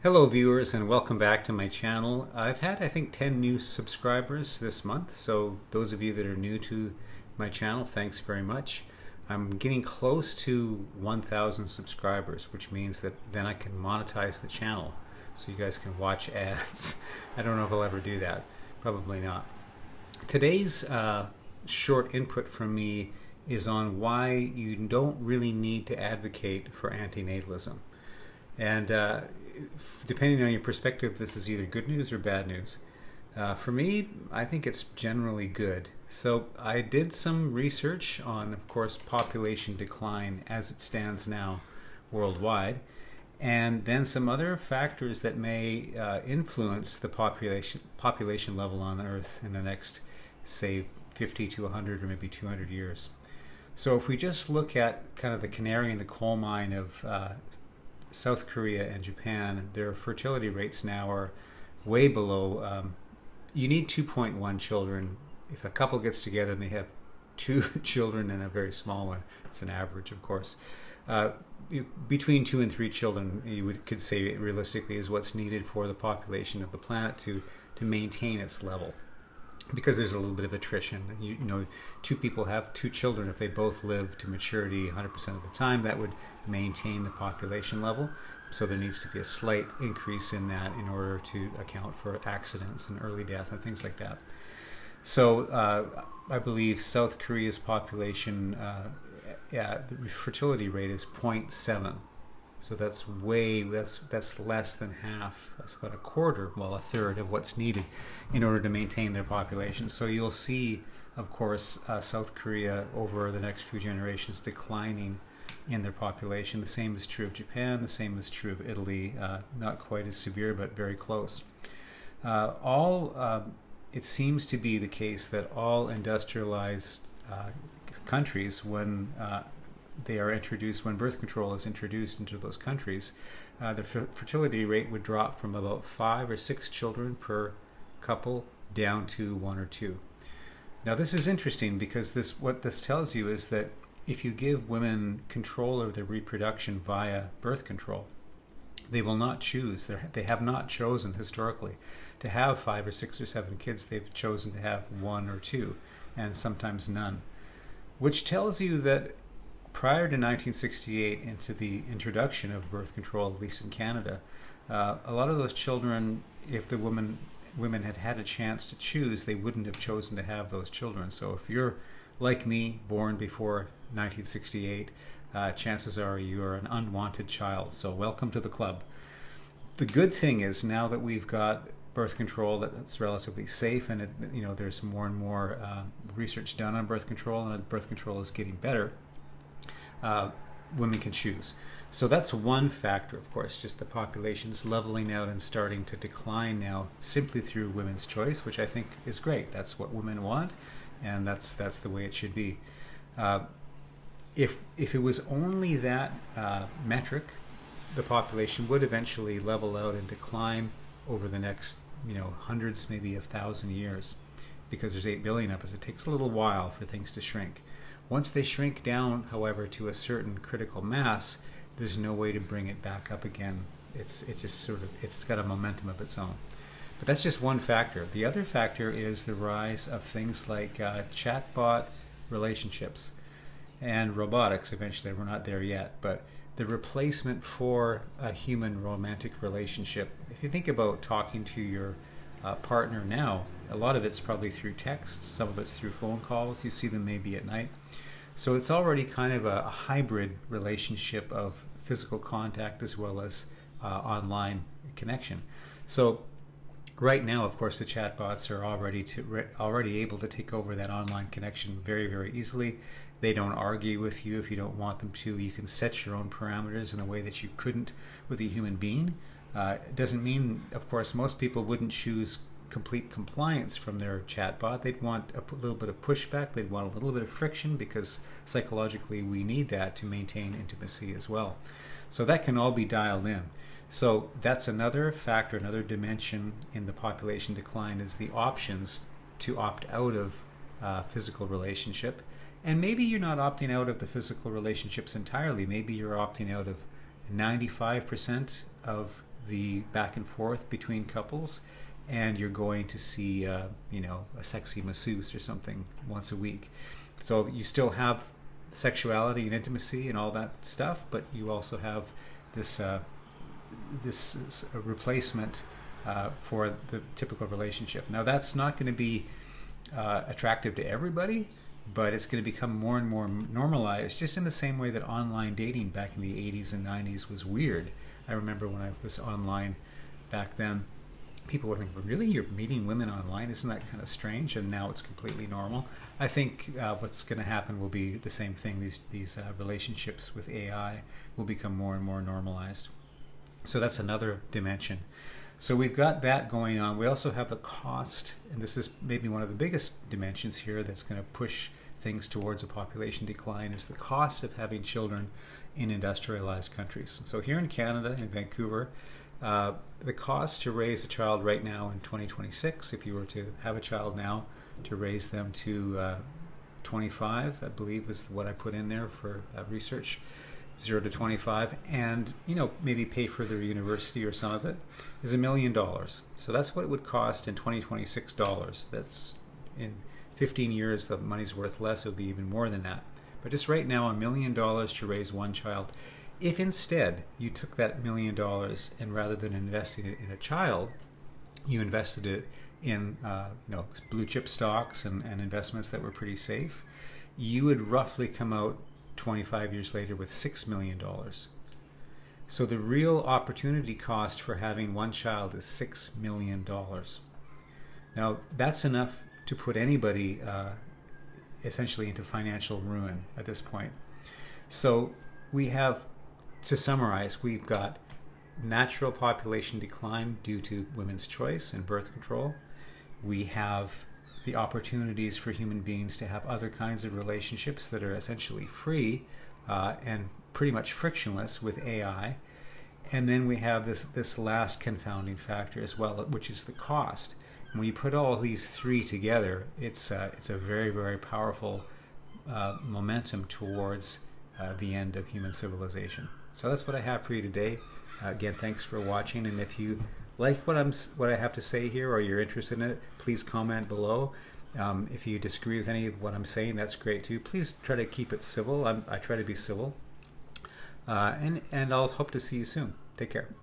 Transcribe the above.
Hello viewers and welcome back to my channel. I've had I think 10 new subscribers this month, so those of you that are new to my channel, thanks very much. I'm getting close to 1,000 subscribers, which means that then I can monetize the channel so you guys can watch ads. I don't know if I'll ever do that, probably not. Today's short input from me is on why you don't really need to advocate for antinatalism. And depending on your perspective, this is either good news or bad news. For me, I think it's generally good. So I did some research on, of course, population decline as it stands now worldwide, and then some other factors that may influence the population level on Earth in the next, say, 50 to 100 or maybe 200 years. So if we just look at kind of the canary in the coal mine of South Korea and Japan, their fertility rates now are way below. You need 2.1 children. If a couple gets together and they have two children and a very small one, it's an average, of course. Between 2 and 3 children, could say realistically, is what's needed for the population of the planet to maintain its level. Because there's a little bit of attrition. You know, two people have 2 children. If they both live to maturity 100% of the time, that would maintain the population level. So there needs to be a slight increase in that in order to account for accidents and early death and things like that. So I believe South Korea's population, the fertility rate is 0.7. So that's less than half. That's about a quarter, well, a third of what's needed in order to maintain their population. So you'll see, of course, South Korea over the next few generations declining in their population. The same is true of Japan. The same is true of Italy. Not quite as severe, but very close. It seems to be the case that all industrialized countries, when they are introduced, when birth control is introduced into those countries, the fertility rate would drop from about 5 or 6 children per couple down to 1 or 2. Now this is interesting because what this tells you is that if you give women control of their reproduction via birth control, they will not choose. They have not chosen historically to have 5 or 6 or 7 kids. They've chosen to have 1 or 2, and sometimes none, which tells you that prior to 1968, into the introduction of birth control, at least in Canada, a lot of those children, if the women had had a chance to choose, they wouldn't have chosen to have those children. So if you're like me, born before 1968, chances are you are an unwanted child. So welcome to the club. The good thing is now that we've got birth control that's relatively safe, and there's more and more research done on birth control, and birth control is getting better. Women can choose. So that's one factor, of course, just the population's leveling out and starting to decline now simply through women's choice, which I think is great. That's what women want, and that's the way it should be. If it was only that metric, the population would eventually level out and decline over the next hundreds, maybe 1,000 years, because there's 8 billion of us. It takes a little while for things to shrink. Once they shrink down, however, to a certain critical mass, there's no way to bring it back up again. It's got a momentum of its own. But that's just one factor. The other factor is the rise of things like chatbot relationships and robotics. Eventually, we're not there yet, but the replacement for a human romantic relationship. If you think about talking to your partner now, a lot of it's probably through text, some of it's through phone calls. You see them maybe at night. So it's already kind of a hybrid relationship of physical contact as well as online connection. So right now, of course, the chatbots are already able to take over that online connection very, very easily. They don't argue with you if you don't want them to. You can set your own parameters in a way that you couldn't with a human being. It doesn't mean, of course, most people wouldn't choose complete compliance from their chatbot. They'd want a little bit of pushback. They'd want a little bit of friction, because psychologically we need that to maintain intimacy as well. So that can all be dialed in. So that's another factor, another dimension in the population decline, is the options to opt out of physical relationship. And maybe you're not opting out of the physical relationships entirely. Maybe you're opting out of 95% of the back and forth between couples, and you're going to see, a sexy masseuse or something once a week. So you still have sexuality and intimacy and all that stuff, but you also have this replacement for the typical relationship. Now, that's not going to be attractive to everybody, but it's going to become more and more normalized, just in the same way that online dating back in the 80s and 90s was weird. I remember when I was online back then, people were thinking, really, you're meeting women online? Isn't that kind of strange? And now it's completely normal. I think what's going to happen will be the same thing. These relationships with AI will become more and more normalized. So that's another dimension. So we've got that going on. We also have the cost, and this is maybe one of the biggest dimensions here that's going to push things towards a population decline, is the cost of having children in industrialized countries. So here in Canada, in Vancouver, the cost to raise a child right now in 2026, if you were to have a child now, to raise them to 25, I believe is what I put in there for research, 0 to 25, and maybe pay for their university or some of it, is $1 million. So that's what it would cost in 2026 dollars. That's in 15 years, the money's worth less. It would be even more than that. But just right now, $1 million to raise one child. If instead you took that $1 million and rather than investing it in a child, you invested it in blue chip stocks and investments that were pretty safe, you would roughly come out 25 years later with $6 million. So the real opportunity cost for having one child is $6 million. Now, that's enough to put anybody essentially into financial ruin at this point. So we have, to summarize, we've got natural population decline due to women's choice and birth control. We have the opportunities for human beings to have other kinds of relationships that are essentially free and pretty much frictionless with AI. And then we have this last confounding factor as well, which is the cost. And when you put all these three together, it's a very, very powerful momentum towards the end of human civilization. So that's what I have for you today. Again, thanks for watching, and if you like what I have to say here, or you're interested in it, please comment below. If you disagree with any of what I'm saying, that's great too. Please try to keep it civil. I try to be civil, and I'll hope to see you soon. Take care.